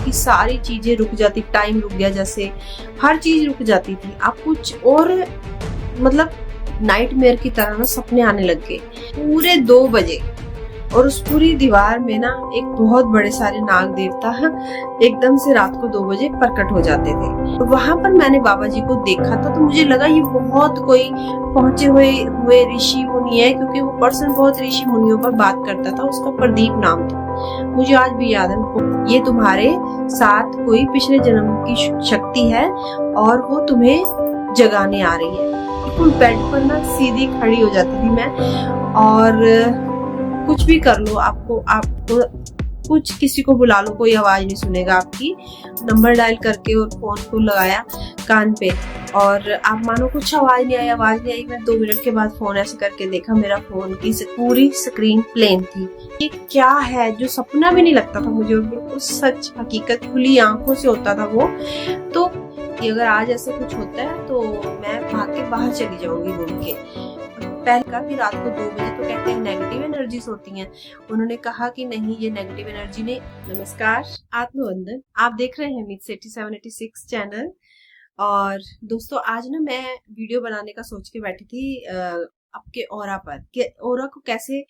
आपकी सारी चीजें रुक जाती, टाइम रुक गया, जैसे हर चीज रुक जाती थी। आप कुछ और मतलब नाइटमेयर की तरह ना सपने आने लग गए पूरे 2 बजे। और उस पूरी दीवार में ना एक बहुत बड़े सारे नाग देवता एकदम से रात को 2 बजे प्रकट हो जाते थे। और वहां पर मैंने बाबा जी को देखा था, तो मुझे लगा ये बहुत कोई पहुंचे हुए ऋषि मुनि है, क्योंकि वो पर्सन बहुत ऋषि मुनियों पर बात करता था। उसका प्रदीप नाम था, मुझे आज भी याद है। ये तुम्हारे साथ कोई पिछले जन्म की शक्ति है और वो तुम्हें जगाने आ रही है। बिल्कुल बेड पर ना सीधी खड़ी हो जाती थी मैं, और कुछ भी कर लो, आपको कुछ किसी को बुला लो, कोई आवाज नहीं सुनेगा आपकी। नंबर डायल करके और फोन को लगाया कान पे, और आप मानो कुछ आवाज नहीं आई। मैं 2 मिनट के बाद फोन ऐसे करके देखा, मेरा फोन की पूरी स्क्रीन प्लेन थी। ये क्या है, जो सपना भी नहीं लगता था मुझे, बिल्कुल सच हकीकत खुली आंखों से होता था वो। तो अगर आज ऐसा कुछ होता है तो मैं भाग के बाहर चली जाऊंगी रूम के। पहले कहा कि रात को 2 बजे तो कहते हैं नेगेटिव एनर्जीज होती हैं। उन्होंने कहा कि नहीं, ये नेगेटिव एनर्जी नहीं। नमस्कार, आत्मवंदन, आप देख रहे हैं मिथ्स 8786 चैनल। और दोस्तों, आज ना मैं वीडियो बनाने का सोच के बैठी थी आपके ऑरा पर, कि ऑरा को कैसे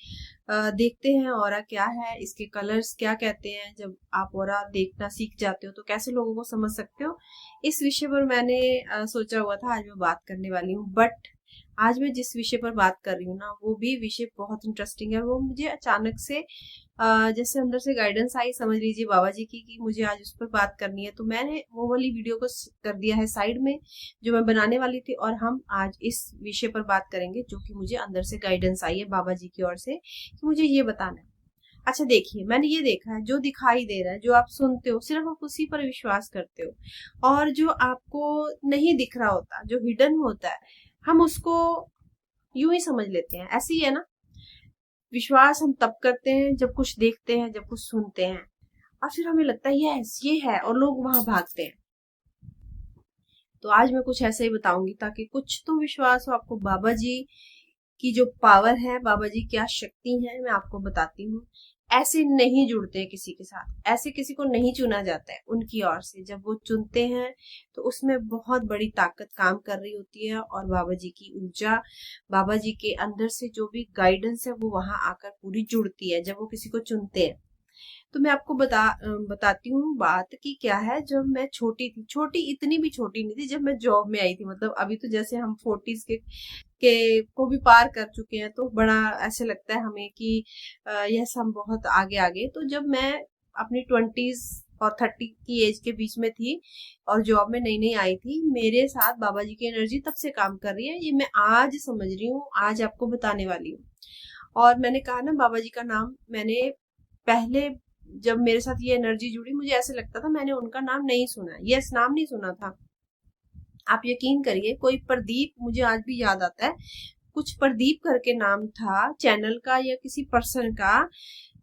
देखते हैं, ऑरा क्या है, इसके कलर्स क्या कहते हैं। जब आप ऑरा देखना सीख जाते हो तो कैसे लोगों को समझ सकते हो, इस विषय पर मैंने सोचा हुआ था आज मैं बात करने वाली हूँ। बट आज मैं जिस विषय पर बात कर रही हूँ ना, वो भी विषय बहुत इंटरेस्टिंग है। वो मुझे अचानक से जैसे अंदर से गाइडेंस आई, समझ लीजिए बाबा जी की, कि मुझे आज उस पर बात करनी है। तो मैंने वो वाली वीडियो को कर दिया है साइड में जो मैं बनाने वाली थी, और हम आज इस विषय पर बात करेंगे जो कि मुझे अंदर से गाइडेंस आई है बाबा जी की ओर से, कि मुझे ये बताना है। अच्छा देखिए, मैंने ये देखा है, जो दिखाई दे रहा है, जो आप सुनते हो, सिर्फ आप उसी पर विश्वास करते हो। और जो आपको नहीं दिख रहा होता, जो हिडन होता है, हम उसको यूं ही समझ लेते हैं। ऐसे ही है ना, विश्वास हम तब करते हैं जब कुछ देखते हैं, जब कुछ सुनते हैं, और फिर हमें लगता है यस ये है, और लोग वहां भागते हैं। तो आज मैं कुछ ऐसे ही बताऊंगी ताकि कुछ तो विश्वास हो आपको। बाबा जी की जो पावर है, बाबा जी क्या शक्ति है, मैं आपको बताती हूँ। ऐसे नहीं जुड़ते किसी के साथ, ऐसे किसी को नहीं चुना जाता है उनकी ओर से। जब वो चुनते हैं तो उसमें बहुत बड़ी ताकत काम कर रही होती है, और बाबा जी की ऊर्जा, बाबा जी के अंदर से जो भी गाइडेंस है वो वहां आकर पूरी जुड़ती है जब वो किसी को चुनते हैं। तो मैं आपको बताती हूँ बात की क्या है। जब मैं छोटी थी, छोटी इतनी भी छोटी नहीं थी, जब मैं जॉब में आई थी, मतलब अभी तो जैसे हम 40s के को भी पार कर चुके हैं, तो बड़ा ऐसे लगता है हमें कि यस हम बहुत आगे आगे। तो जब मैं अपनी 20s और 30 की एज के बीच में थी और जॉब में नई नई आई थी, मेरे साथ बाबा जी की एनर्जी तब से काम कर रही है। ये मैं आज समझ रही हूँ, आज आपको बताने वाली हूँ। और मैंने कहा ना, बाबा जी का नाम मैंने पहले, जब मेरे साथ ये एनर्जी जुड़ी, मुझे ऐसे लगता था मैंने उनका नाम नहीं सुना, यस नाम नहीं सुना था। आप यकीन करिए, कोई प्रदीप, मुझे आज भी याद आता है, कुछ प्रदीप करके नाम था चैनल का या किसी पर्सन का।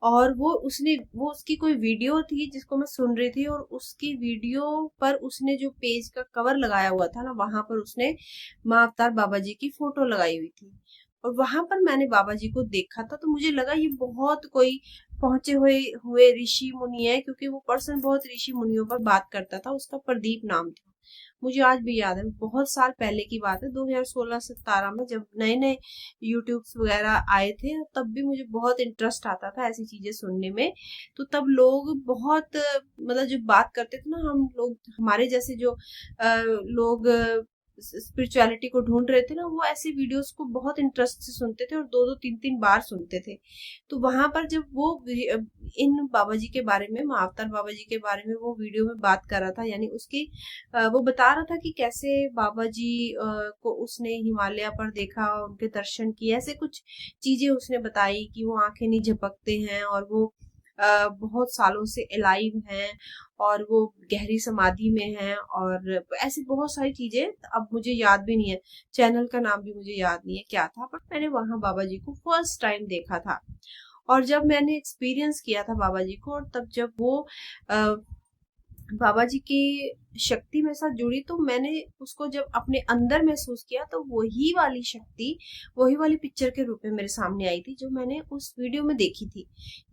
और वो उसकी कोई वीडियो थी जिसको मैं सुन रही थी, और उसकी वीडियो पर उसने जो पेज का कवर लगाया हुआ था ना, वहां पर उसने माँ अवतार बाबा जी की फोटो लगाई हुई थी। और वहां पर मैंने बाबा जी को देखा था, तो मुझे लगा ये बहुत कोई पहुंचे हुए ऋषि मुनि है, क्योंकि वो पर्सन बहुत ऋषि मुनियों पर बात करता था। उसका प्रदीप नाम था, मुझे आज भी याद है। बहुत साल पहले की बात है, 2016-17 में, जब नए नए यूट्यूब वगैरह आए थे, तब भी मुझे बहुत इंटरेस्ट आता था ऐसी चीजें सुनने में। तो तब लोग बहुत मतलब जो बात करते थे ना, हम लोग हमारे जैसे जो लोग स्पिरिचुअलिटी को ढूंढ रहे थे ना, वो ऐसी वीडियोस को बहुत इंटरेस्ट से सुनते थे, और 2-2 3-3 बार सुनते थे। तो वहां पर जब वो इन बाबा जी के बारे में, माँ अवतार बाबा जी के बारे में वो वीडियो में बात कर रहा था, यानी उसकी वो बता रहा था कि कैसे बाबा जी को उसने हिमालय पर देखा, उनके दर्शन किए, ऐसे कुछ चीजें उसने बताई कि वो आंखें नहीं झपकते हैं, और वो बहुत सालों से अलाइव हैं, और वो गहरी समाधि में हैं, और ऐसी बहुत सारी चीजें। अब मुझे याद भी नहीं है, चैनल का नाम भी मुझे याद नहीं है क्या था, बट मैंने वहां बाबा जी को फर्स्ट टाइम देखा था। और जब मैंने एक्सपीरियंस किया था बाबा जी को, और तब जब वो बाबा जी की शक्ति मेरे साथ जुड़ी, तो मैंने उसको जब अपने अंदर महसूस किया तो वही वाली शक्ति, वही वाली पिक्चर के रूप में मेरे सामने आई थी जो मैंने उस वीडियो में देखी थी,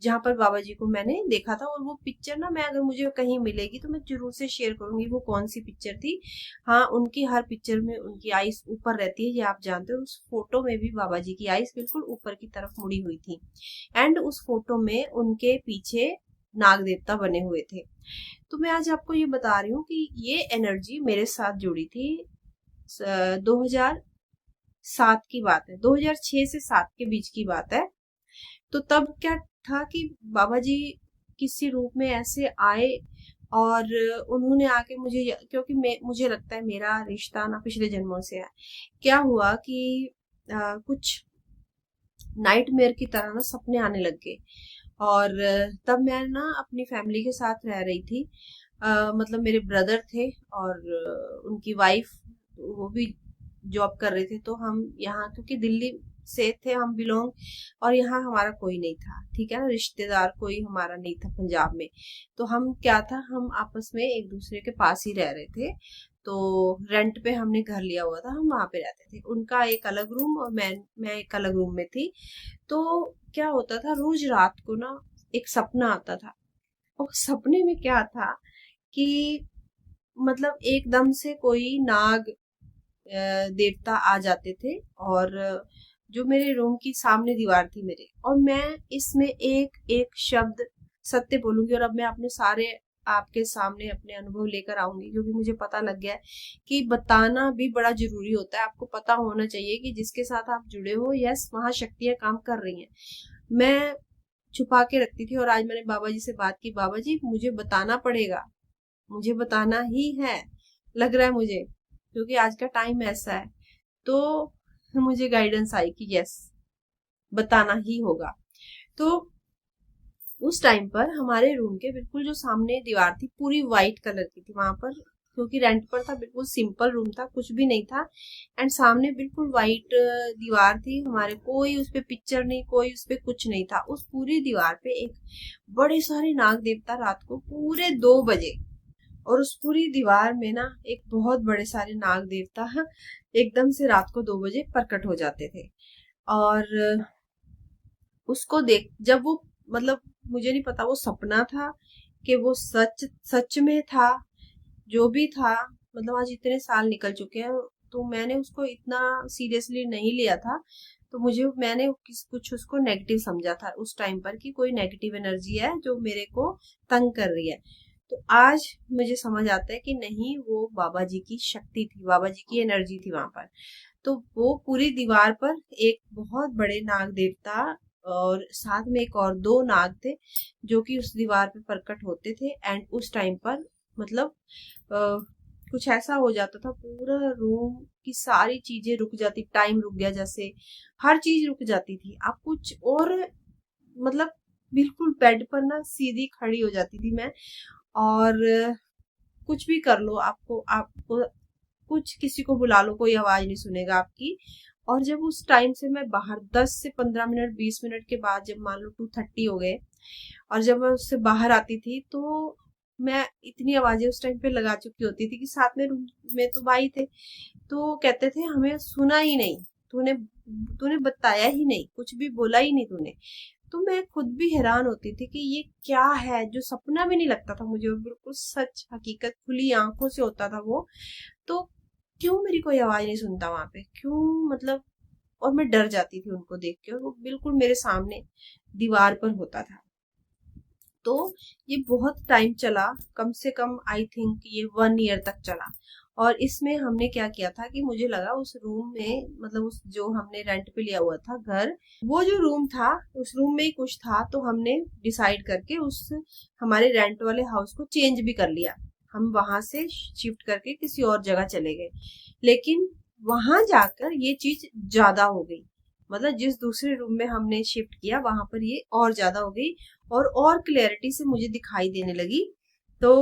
जहां पर बाबा जी को मैंने देखा था। और वो पिक्चर ना, मैं अगर मुझे कहीं मिलेगी तो मैं जरूर से शेयर करूंगी वो कौन सी पिक्चर थी। हाँ, उनकी हर पिक्चर में उनकी आईज ऊपर रहती है, ये आप जानते हो। उस फोटो में भी बाबा जी की आईज बिल्कुल ऊपर की तरफ मुड़ी हुई थी, एंड उस फोटो में उनके पीछे नाग देवता बने हुए थे। तो मैं आज आपको ये बता रही हूँ कि ये एनर्जी मेरे साथ जुड़ी थी 2007 की बात है, 2006 से 7 के बीच की बात है। तो तब क्या था कि बाबा जी किसी रूप में ऐसे आए और उन्होंने आके मुझे, क्योंकि मुझे लगता है मेरा रिश्ता ना पिछले जन्मों से है। क्या हुआ कि कुछ नाइटमेयर की तरह ना सपने आने लग गए। और तब मैं ना अपनी फैमिली के साथ रह रही थी। मतलब मेरे ब्रदर थे और उनकी वाइफ, वो भी जॉब कर रहे थे। तो हम यहाँ, क्योंकि दिल्ली से थे हम बिलोंग, और यहाँ हमारा कोई नहीं था, ठीक है ना, रिश्तेदार कोई हमारा नहीं था पंजाब में। तो हम क्या था, हम आपस में एक दूसरे के पास ही रह रहे थे। तो रेंट पे हमने घर लिया हुआ था, हम वहां पे रहते थे। उनका एक अलग रूम और मैं एक अलग रूम में थी। तो क्या होता था, रोज रात को ना एक सपना आता था। और सपने में क्या था कि मतलब एकदम से कोई नाग देवता आ जाते थे, और जो मेरे रूम की सामने दीवार थी मेरे, और मैं इसमें एक एक शब्द सत्य बोलूंगी। और अब मैं अपने सारे आपके सामने अपने अनुभव लेकर आऊंगी, क्योंकि मुझे पता लग गया है कि बताना भी बड़ा जरूरी होता है। आपको पता होना चाहिए कि जिसके साथ आप जुड़े हो, यस, वहां शक्तियां काम कर रही हैं। मैं छुपा के रखती थी, और आज मैंने बाबा जी से बात की, बाबा जी मुझे बताना पड़ेगा, मुझे बताना ही है, लग रहा है मुझे, क्योंकि आज का टाइम ऐसा है। तो मुझे गाइडेंस आई कि यस, बताना ही होगा। तो उस टाइम पर हमारे रूम के बिल्कुल जो सामने दीवार थी पूरी व्हाइट कलर की थी वहां पर, क्योंकि रेंट पर था, बिल्कुल सिंपल रूम था, कुछ भी नहीं था। एंड सामने बिल्कुल व्हाइट दीवार थी हमारे, कोई उस पे पिक्चर नहीं, कोई उस पे कुछ नहीं था। उस पूरी दीवार पे एक बड़े सारे नाग देवता रात को पूरे 2 बजे, और उस पूरी दीवार में ना एक बहुत बड़े सारे नाग देवता एकदम से रात को 2 बजे प्रकट हो जाते थे। और उसको देख, जब वो, मतलब मुझे नहीं पता वो सपना था कि वो सच सच में था, जो भी था। मतलब आज इतने साल निकल चुके हैं, तो मैंने उसको इतना सीरियसली नहीं लिया था। तो मैंने कुछ उसको नेगेटिव समझा था उस टाइम पर, कि कोई नेगेटिव एनर्जी है जो मेरे को तंग कर रही है। तो आज मुझे समझ आता है कि नहीं, वो बाबा जी की शक्ति थी, बाबा जी की एनर्जी थी वहां पर। तो वो पूरी दीवार पर एक बहुत बड़े नाग देवता, और साथ में एक और 2 नाग थे जो कि उस दीवार पे प्रकट होते थे। एंड उस टाइम पर मतलब कुछ ऐसा हो जाता था, पूरा रूम की सारी चीजें रुक जाती, टाइम रुक गया जैसे, हर चीज रुक जाती थी। आप कुछ और, मतलब बिल्कुल बेड पर ना सीधी खड़ी हो जाती थी मैं। और कुछ भी कर लो, आपको आपको कुछ किसी को बुला लो, कोई आवाज नहीं सुनेगा आपकी। और जब उस टाइम से मैं बाहर 10 से 15 मिनट, 20 मिनट के बाद, जब मान लो 2:30 हो गए, और जब मैं उससे बाहर आती थी, तो मैं इतनी आवाजें उस टाइम पे लगा चुकी होती थी कि साथ में रूम में तो भाई थे, तो कहते थे हमें सुना ही नहीं, तूने तूने बताया ही नहीं, कुछ भी बोला ही नहीं तूने। तो मैं खुद भी हैरान होती थी कि ये क्या है, जो सपना भी नहीं लगता था मुझे, और बिल्कुल सच हकीकत खुली आंखों से होता था वो। तो क्यों मेरी कोई आवाज नहीं सुनता वहां पे, क्यों, मतलब। और मैं डर जाती थी उनको देख के, और वो बिल्कुल मेरे सामने दीवार पर होता था। तो ये बहुत टाइम चला, कम से कम आई थिंक ये 1 ईयर तक चला। और इसमें हमने क्या किया था कि मुझे लगा उस रूम में, मतलब उस जो हमने रेंट पे लिया हुआ था घर, वो जो रूम था उस रूम में ही कुछ था। तो हमने डिसाइड करके उस हमारे रेंट वाले हाउस को चेंज भी कर लिया, हम वहां से शिफ्ट करके किसी और जगह चले गए। लेकिन वहां जाकर ये चीज ज्यादा हो गई, मतलब जिस दूसरे रूम में हमने शिफ्ट किया वहां पर ये और ज्यादा हो गई, और क्लैरिटी से मुझे दिखाई देने लगी। तो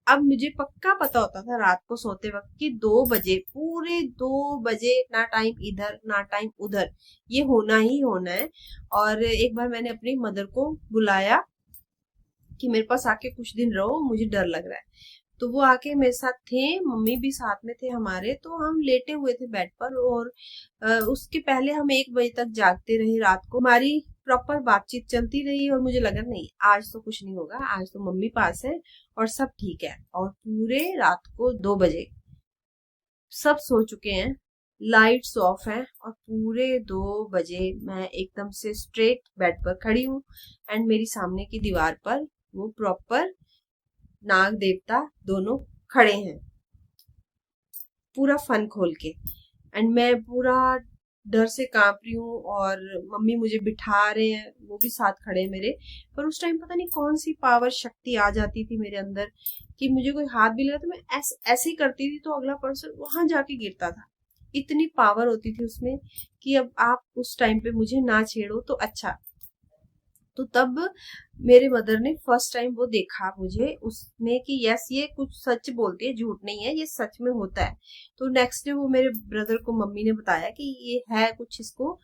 अब मुझे पक्का पता होता था रात को सोते वक्त कि 2 बजे, पूरे 2 बजे, ना टाइम इधर ना टाइम उधर, ये होना ही होना है। और एक बार मैंने अपनी मदर को बुलाया कि मेरे पास आके कुछ दिन रहो, मुझे डर लग रहा है। तो वो आके मेरे साथ थे, मम्मी भी साथ में थे हमारे। तो हम लेटे हुए थे बेड पर, और उसके पहले हम 1 बजे तक जागते रहे रात को। हमारी प्रॉपर बातचीत चलती रही, और मुझे लगा नहीं, आज तो कुछ नहीं होगा, आज तो मम्मी पास है और सब ठीक है। और पूरे रात को 2 बजे सब सो चुके हैं, लाइट्स ऑफ हैं, और पूरे 2 बजे मैं एकदम से स्ट्रेट बेड पर खड़ी हूँ, एंड मेरी सामने की दीवार पर वो प्रॉपर नाग देवता दोनों खड़े हैं, पूरा फन खोल के। एंड मैं पूरा डर से कांप रही हूँ, और मम्मी मुझे बिठा रहे हैं, वो भी साथ खड़े हैं मेरे। पर उस टाइम पता नहीं कौन सी पावर शक्ति आ जाती थी मेरे अंदर कि मुझे कोई हाथ भी लगा तो मैं ऐसे ही करती थी, तो अगला पर्सन वहां जाके गिरता था। इतनी पावर होती थी उसमें कि अब आप उस टाइम पे मुझे ना छेड़ो तो अच्छा। तो तब मेरे मदर ने फर्स्ट टाइम वो देखा मुझे उसमें कि यस, ये कुछ सच बोलती है, झूठ नहीं है, ये सच में होता है। तो नेक्स्ट डे वो मेरे ब्रदर को मम्मी ने बताया कि ये है कुछ इसको,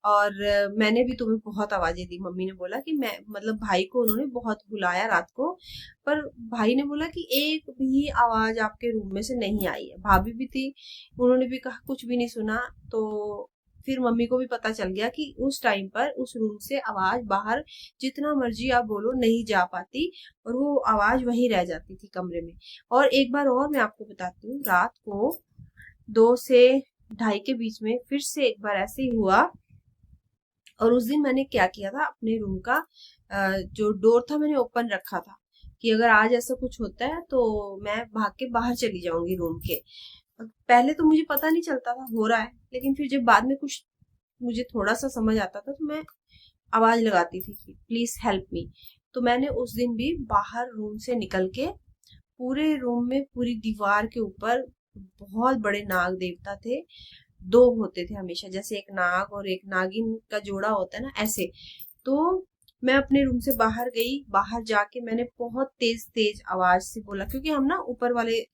और मैंने भी तुम्हें बहुत आवाजें दी। मम्मी ने बोला कि मैं मतलब भाई को उन्होंने बहुत बुलाया रात को, पर भाई ने बोला कि एक भी आवाज आपके रूम में से नहीं आई है। भाभी भी थी, उन्होंने भी कहा कुछ भी नहीं सुना। तो फिर मम्मी को भी पता चल गया कि उस टाइम पर उस रूम से आवाज बाहर जितना मर्जी आप बोलो नहीं जा पाती, और वो आवाज वहीं रह जाती थी कमरे में। और एक बार और मैं आपको बताती हूँ, रात को 2 से 2:30 के बीच में फिर से एक बार ऐसे ही हुआ। और उस दिन मैंने क्या किया था, अपने रूम का जो डोर था मैंने ओपन रखा था कि अगर आज ऐसा कुछ होता है तो मैं भाग के बाहर चली जाऊंगी रूम के। पहले तो मुझे पता नहीं चलता था हो रहा है, लेकिन फिर जब बाद में कुछ मुझे थोड़ा सा समझ आता था तो मैं आवाज लगाती थी कि प्लीज हेल्प मी। तो मैंने उस दिन भी बाहर रूम से निकल के पूरे रूम में, पूरी दीवार के ऊपर बहुत बड़े नाग देवता थे। 2 होते थे हमेशा, जैसे एक नाग और एक नागिन का जोड़ा होता है ना, ऐसे। तो मैं अपने रूम से बाहर गई, बाहर जाके मैंने बहुत तेज तेज आवाज से बोला, क्योंकि हम ना ऊपर वाले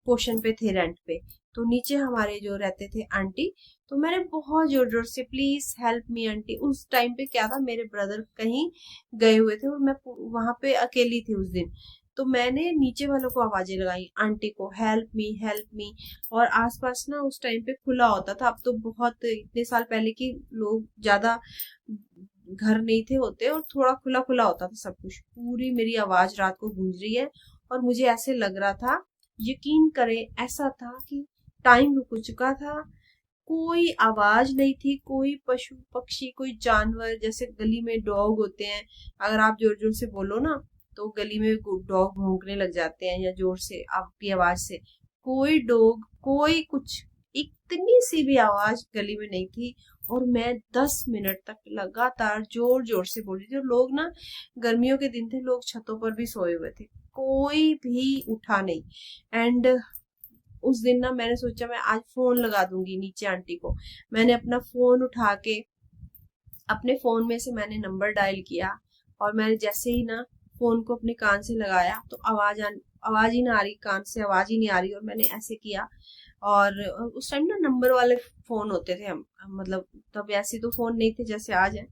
पोर्शन पे थे रेंट पे, तो नीचे हमारे जो रहते थे आंटी। तो मैंने बहुत जोर जोर से प्लीज हेल्प मी आंटी। उस टाइम पे क्या था, मेरे ब्रदर कहीं गए हुए थे और मैं वहां पे अकेली थी उस दिन। तो मैंने नीचे वालों को आवाजें लगाई, आंटी को हेल्प मी हेल्प मी। और आसपास ना उस टाइम पे खुला होता था, अब तो बहुत इतने साल पहले की लोग ज्यादा घर नहीं थे होते, और थोड़ा खुला खुला होता था सब कुछ। पूरी मेरी आवाज रात को गूंज रही है, और मुझे ऐसे लग रहा था, यकीन करें ऐसा था कि टाइम रुक चुका था, कोई आवाज नहीं थी, कोई पशु पक्षी, कोई जानवर, जैसे गली में डॉग होते हैं, अगर आप जोर जोर से बोलो ना तो गली में डॉग भौंकने लग जाते हैं, या जोर से आपकी आवाज से। कोई डॉग, कोई कुछ, इतनी सी भी आवाज गली में नहीं थी। और मैं 10 मिनट तक लगातार जोर जोर से बोल रही थी, और लोग ना, गर्मियों के दिन थे, लोग छतों पर भी सोए हुए थे, कोई भी उठा नहीं। एंड उस दिन ना मैंने सोचा मैं आज फोन लगा दूंगी नीचे आंटी को। मैंने अपना फोन उठा के अपने फोन में से मैंने नंबर डायल किया, और मैंने जैसे ही ना फोन को अपने कान से लगाया तो आवाज ही ना आ रही, कान से आवाज ही नहीं आ रही। और मैंने ऐसे किया, और उस टाइम ना नंबर वाले फोन होते थे, हम मतलब तब ऐसे तो फोन नहीं थे जैसे आज है,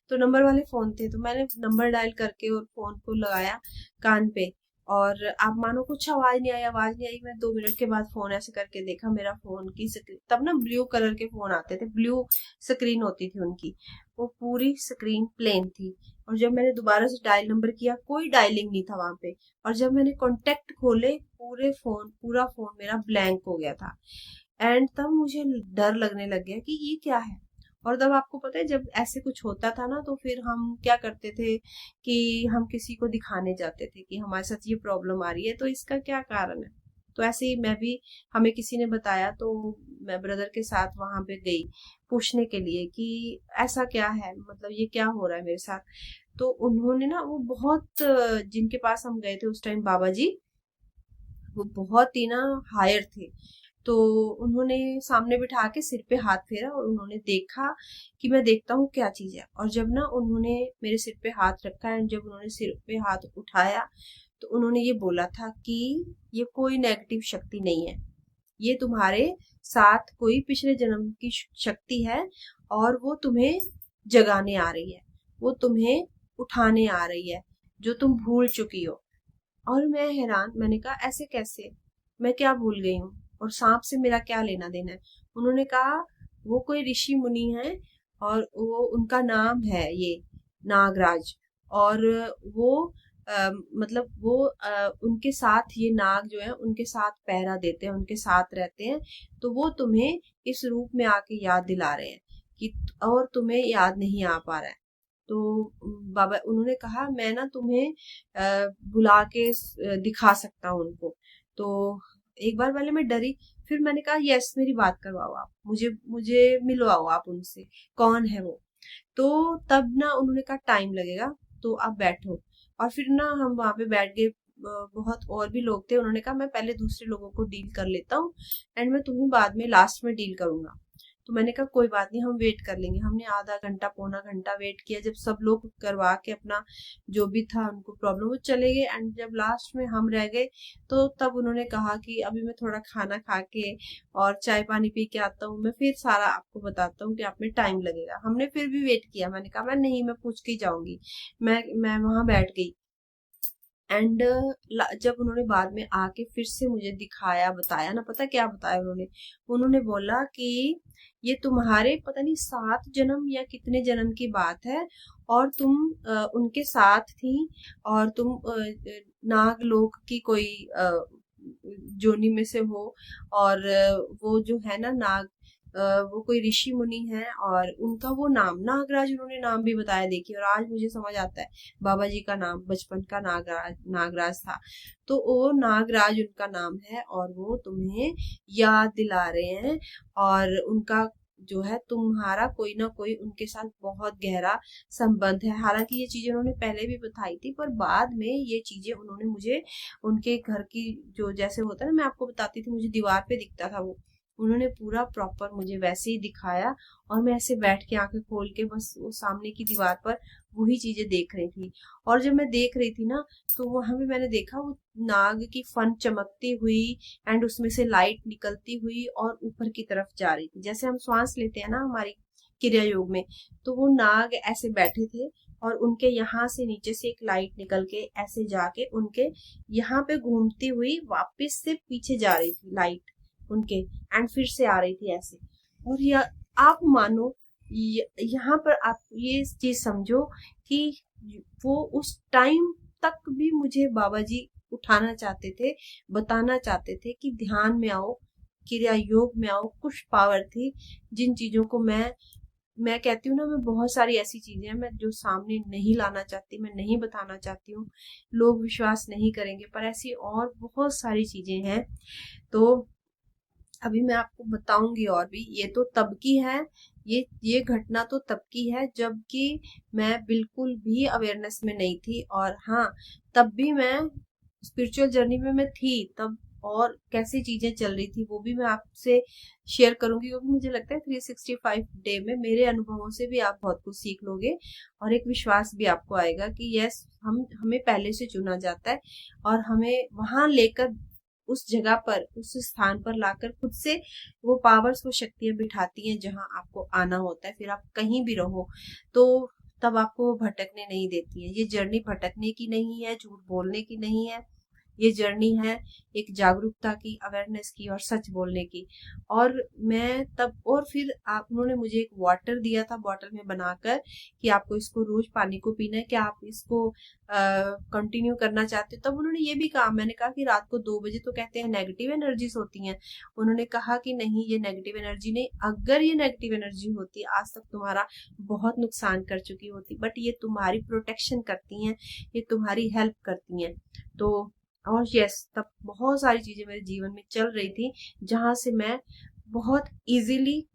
तो नंबर वाले फोन थे। तो मैंने नंबर डायल करके और फोन को लगाया कान पे, और आप मानो कुछ आवाज नहीं आई, आवाज नहीं आई। मैं 2 मिनट के बाद फोन ऐसे करके देखा, मेरा फोन की स्क्रीन, तब ना ब्लू कलर के फोन आते थे, ब्लू स्क्रीन होती थी उनकी, वो पूरी स्क्रीन प्लेन थी। और जब मैंने दोबारा से डायल नंबर किया, कोई डायलिंग नहीं था वहां पे। और जब मैंने कॉन्टेक्ट खोले, पूरा फोन मेरा ब्लैंक हो गया था। एंड तब मुझे डर लगने लग गया कि ये क्या है। और तब आपको पता है, जब ऐसे कुछ होता था ना, तो फिर हम क्या करते थे कि हम किसी को दिखाने जाते थे कि हमारे साथ ये प्रॉब्लम आ रही है, तो इसका क्या कारण है। तो ऐसे ही मैं भी, हमें किसी ने बताया, तो मैं ब्रदर के साथ वहां पे गई पूछने के लिए कि ऐसा क्या है, मतलब ये क्या हो रहा है मेरे साथ। तो उन्होंने ना, वो बहुत, जिनके पास हम गए थे उस टाइम, बाबा जी, वो बहुत ही ना हायर थे। तो उन्होंने सामने बिठा के सिर पे हाथ फेरा, और उन्होंने देखा कि मैं देखता हूँ क्या चीज है। और जब ना उन्होंने मेरे सिर पे हाथ रखा, एंड जब उन्होंने सिर पे हाथ उठाया, तो उन्होंने ये बोला था कि ये कोई नेगेटिव शक्ति नहीं है, ये तुम्हारे साथ कोई पिछले जन्म की शक्ति है, और वो तुम्हें जगाने आ रही है, वो तुम्हें उठाने आ रही है। जो तुम भूल चुकी हो। और मैं हैरान, मैंने कहा ऐसे कैसे, मैं क्या भूल गई हूँ और सांप से मेरा क्या लेना देना है। उन्होंने कहा वो कोई ऋषि मुनि है और वो उनका नाम है ये नागराज, और वो मतलब वो उनके साथ ये नाग जो है उनके साथ पहरा देते हैं, उनके साथ रहते हैं, तो वो तुम्हें इस रूप में आके याद दिला रहे हैं कि, और तुम्हें याद नहीं आ पा रहा है। तो बाबा उन्होंने कहा मैं ना तुम्हें बुला के दिखा सकता हूँ उनको। तो एक बार पहले मैं डरी, फिर मैंने कहा यस मेरी बात करवाओ आप, मुझे मुझे मिलवाओ आप उनसे, कौन है वो। तो तब ना उन्होंने कहा टाइम लगेगा तो आप बैठो। और फिर ना हम वहां पे बैठ गए, बहुत और भी लोग थे। उन्होंने कहा मैं पहले दूसरे लोगों को डील कर लेता हूँ एंड मैं तुम्हें बाद में लास्ट में डील करूंगा। तो मैंने कहा कोई बात नहीं, हम वेट कर लेंगे। हमने आधा घंटा पौना घंटा वेट किया, जब सब लोग करवा के अपना जो भी था उनको प्रॉब्लम वो चले गए, एंड जब लास्ट में हम रह गए तो तब उन्होंने कहा कि अभी मैं थोड़ा खाना खा के और चाय पानी पी के आता हूँ, मैं फिर सारा आपको बताता हूँ कि आप में टाइम लगेगा। हमने फिर भी वेट किया, मैंने कहा मैं नहीं, मैं पूछ के ही जाऊंगी। मैं वहां बैठ गई एंड जब उन्होंने बाद में आके फिर से मुझे दिखाया बताया ना, पता क्या बताया उन्होंने, उन्होंने बोला कि ये तुम्हारे पता नहीं 7 जन्म या कितने जन्म की बात है, और तुम उनके साथ थी, और तुम नागलोक की कोई जोनी में से हो, और वो जो है ना नाग, वो कोई ऋषि मुनि है, और उनका वो नाम नागराज, उन्होंने नाम भी बताया। देखिए, और आज मुझे समझ आता है बाबा जी का नाम बचपन का नागराज नागराज था। तो वो नागराज उनका नाम है और वो तुम्हें याद दिला रहे हैं, और उनका जो है तुम्हारा कोई ना कोई उनके साथ बहुत गहरा संबंध है। हालांकि ये चीजें उन्होंने पहले भी बताई थी, पर बाद में ये चीजें उन्होंने मुझे उनके घर की जो जैसे होता है ना, मैं आपको बताती थी मुझे दीवार पे दिखता था वो, उन्होंने पूरा प्रॉपर मुझे वैसे ही दिखाया। और मैं ऐसे बैठ के आंखें खोल के बस वो सामने की दीवार पर वही चीजें देख रही थी। और जब मैं देख रही थी ना, तो वहां भी मैंने देखा वो नाग की फन चमकती हुई एंड उसमें से लाइट निकलती हुई और ऊपर की तरफ जा रही थी, जैसे हम श्वास लेते हैं ना हमारी क्रिया योग में। तो वो नाग ऐसे बैठे थे और उनके यहाँ से नीचे से एक लाइट निकल के ऐसे जाके उनके यहाँ पे घूमती हुई वापस से पीछे जा रही थी लाइट उनके, एंड फिर से आ रही थी ऐसे। और आप मानो यहाँ पर आप ये चीज समझो कि वो उस टाइम तक भी मुझे बाबा जी उठाना चाहते थे, बताना चाहते थे कि ध्यान में आओ, क्रिया योग में आओ। कुछ पावर थी जिन चीजों को मैं कहती हूँ ना, मैं बहुत सारी ऐसी चीजें हैं मैं जो सामने नहीं लाना चाहती, मैं नहीं बताना चाहती हूँ, लोग विश्वास नहीं करेंगे, पर ऐसी और बहुत सारी चीजें हैं। तो अभी मैं आपको बताऊंगी और भी। ये तो तब की है, ये घटना तो तब की है जबकि मैं बिल्कुल भी अवेयरनेस में नहीं थी। और हाँ, तब भी मैं स्पिरिचुअल जर्नी में मैं थी तब, और कैसी चीजें चल रही थी वो भी मैं आपसे शेयर करूंगी, क्योंकि मुझे लगता है 365 डे में मेरे अनुभवों से भी आप बहुत कुछ सीख लोगे, और एक विश्वास भी आपको आएगा कि यस, हमें पहले से चुना जाता है और हमें वहां लेकर उस जगह पर उस स्थान पर लाकर खुद से वो पावर्स वो शक्तियां बिठाती हैं जहां आपको आना होता है। फिर आप कहीं भी रहो तो तब आपको वो भटकने नहीं देती है। ये जर्नी भटकने की नहीं है, झूठ बोलने की नहीं है, ये जर्नी है एक जागरूकता की, अवेयरनेस की और सच बोलने की। और मैं तब, और फिर आप उन्होंने मुझे एक वाटर दिया था बॉटल में बनाकर कि आपको इसको रोज पानी को पीना है, क्या आप इसको कंटिन्यू करना चाहते हो। तब उन्होंने ये भी कहा, मैंने कहा कि रात को 2 बजे तो कहते हैं नेगेटिव एनर्जीज होती हैं। उन्होंने कहा कि नहीं, ये नेगेटिव एनर्जी नहीं, अगर ये नेगेटिव एनर्जी होती आज तक तुम्हारा बहुत नुकसान कर चुकी होती, बट ये तुम्हारी प्रोटेक्शन करती हैं, ये तुम्हारी हेल्प करती हैं। तो और यस, तब बहुत सारी चीजें मेरे जीवन में चल रही थी जहां से मैं बहुत इजीली,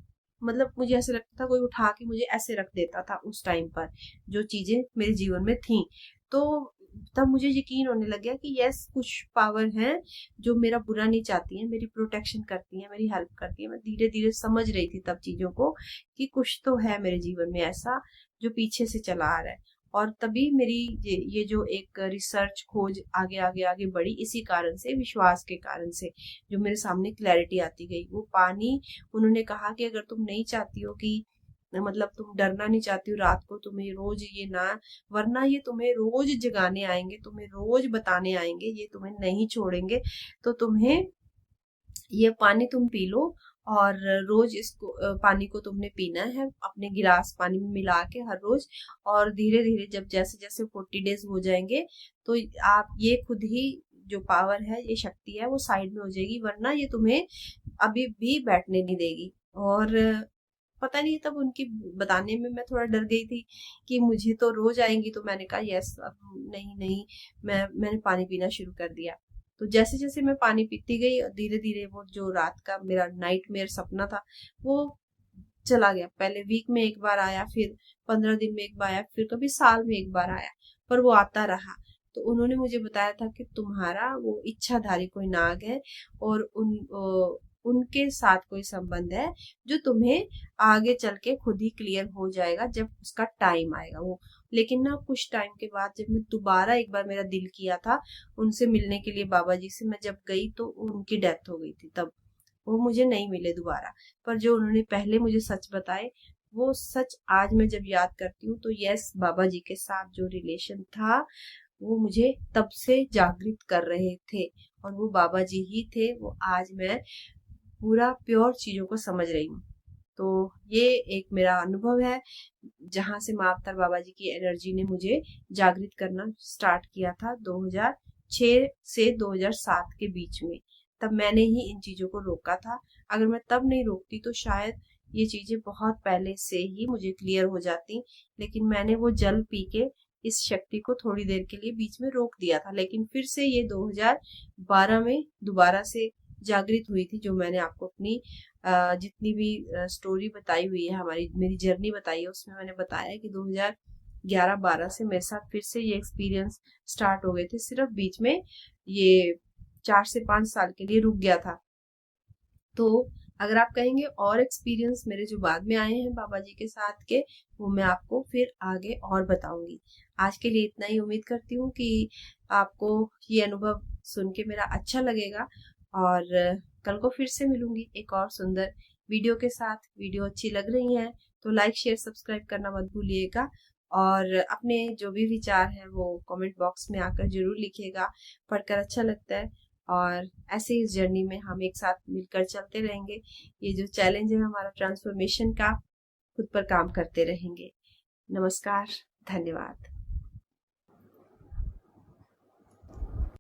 मतलब मुझे ऐसे लगता था कोई उठा के मुझे ऐसे रख देता था उस टाइम पर, जो चीजें मेरे जीवन में थी। तो तब मुझे यकीन होने लग गया कि यस, कुछ पावर है जो मेरा बुरा नहीं चाहती है, मेरी प्रोटेक्शन करती है, मेरी हेल्प करती है। मैं धीरे धीरे समझ रही थी तब चीजों को कि कुछ तो है मेरे जीवन में ऐसा जो पीछे से चला आ रहा है। और तभी मेरी ये जो एक रिसर्च खोज आगे आगे आगे बढ़ी, इसी कारण से, विश्वास के कारण से, जो मेरे सामने क्लैरिटी आती गई। वो पानी, उन्होंने कहा कि अगर तुम नहीं चाहती हो कि मतलब तुम डरना नहीं चाहती हो रात को, तुम्हें रोज ये ना, वरना ये तुम्हें रोज जगाने आएंगे, तुम्हें रोज बताने आएंगे, ये तुम्हें नहीं छोड़ेंगे। तो तुम्हें ये पानी तुम पी लो, और रोज इसको पानी को तुमने पीना है अपने गिलास पानी में मिला के हर रोज। और धीरे धीरे जब जैसे जैसे 40 डेज हो जाएंगे तो आप ये खुद ही जो पावर है, ये शक्ति है, वो साइड में हो जाएगी, वरना ये तुम्हें अभी भी बैठने नहीं देगी। और पता नहीं, तब उनकी बताने में मैं थोड़ा डर गई थी कि मुझे तो रोज आएंगी, तो मैंने कहा यस, अब नहीं नहीं, मैंने पानी पीना शुरू कर दिया। तो जैसे जैसे मैं पानी पीती गई, धीरे धीरे वो जो रात का मेरा नाइटमेयर सपना था वो चला गया। पहले वीक में एक बार आया, फिर 15 दिन में एक बार आया, फिर कभी साल में एक बार आया, पर वो आता रहा। तो उन्होंने मुझे बताया था कि तुम्हारा वो इच्छाधारी कोई नाग है, और उनके साथ कोई संबंध है, जो तुम्हें आगे चल के खुद ही क्लियर हो जाएगा जब उसका टाइम आएगा वो। लेकिन ना कुछ टाइम के बाद जब मैं दोबारा एक बार मेरा दिल किया था उनसे मिलने के लिए, बाबा जी से, मैं जब गई तो उनकी डेथ हो गई थी, तब वो मुझे नहीं मिले दोबारा। पर जो उन्होंने पहले मुझे सच बताए, वो सच आज मैं जब याद करती हूँ तो यस, बाबा जी के साथ जो रिलेशन था वो मुझे तब से जागृत कर रहे थे, और वो बाबा जी ही थे। वो आज मैं पूरा प्योर चीजों को समझ रही हूँ। तो ये एक मेरा अनुभव है जहां से माँ अवतार बाबा जी की एनर्जी ने मुझे जागृत करना स्टार्ट किया था 2006 से 2007 के बीच में। तब मैंने ही इन चीजों को रोका था। अगर मैं तब नहीं रोकती तो शायद ये चीजें बहुत पहले से ही मुझे क्लियर हो जाती, लेकिन मैंने वो जल पी के इस शक्ति को थोड़ी देर के लिए बीच में रोक दिया था। लेकिन फिर से ये 2012 में दोबारा से जागृत हुई थी। जो मैंने आपको अपनी जितनी भी स्टोरी बताई हुई है, हमारी मेरी जर्नी बताई है, उसमें मैंने बताया कि 2011-12 से मेरे साथ फिर से ये एक्सपीरियंस स्टार्ट हो गए थे। सिर्फ बीच में ये 4 से 5 साल के लिए रुक गया था। तो अगर आप कहेंगे और एक्सपीरियंस मेरे जो बाद में आए हैं बाबा जी के साथ के, वो मैं आपको फिर आगे और बताऊंगी। आज के लिए इतना ही। उम्मीद करती हूँ कि आपको ये अनुभव सुन के मेरा अच्छा लगेगा, और कल को फिर से मिलूंगी एक और सुंदर वीडियो के साथ। वीडियो अच्छी लग रही है तो लाइक शेयर सब्सक्राइब करना मत भूलिएगा, और अपने जो भी विचार है वो कमेंट बॉक्स में आकर जरूर लिखिएगा। पढ़कर अच्छा लगता है, और ऐसे इस जर्नी में हम एक साथ मिलकर चलते रहेंगे। ये जो चैलेंज है हमारा ट्रांसफॉर्मेशन का, खुद पर काम करते रहेंगे। नमस्कार, धन्यवाद।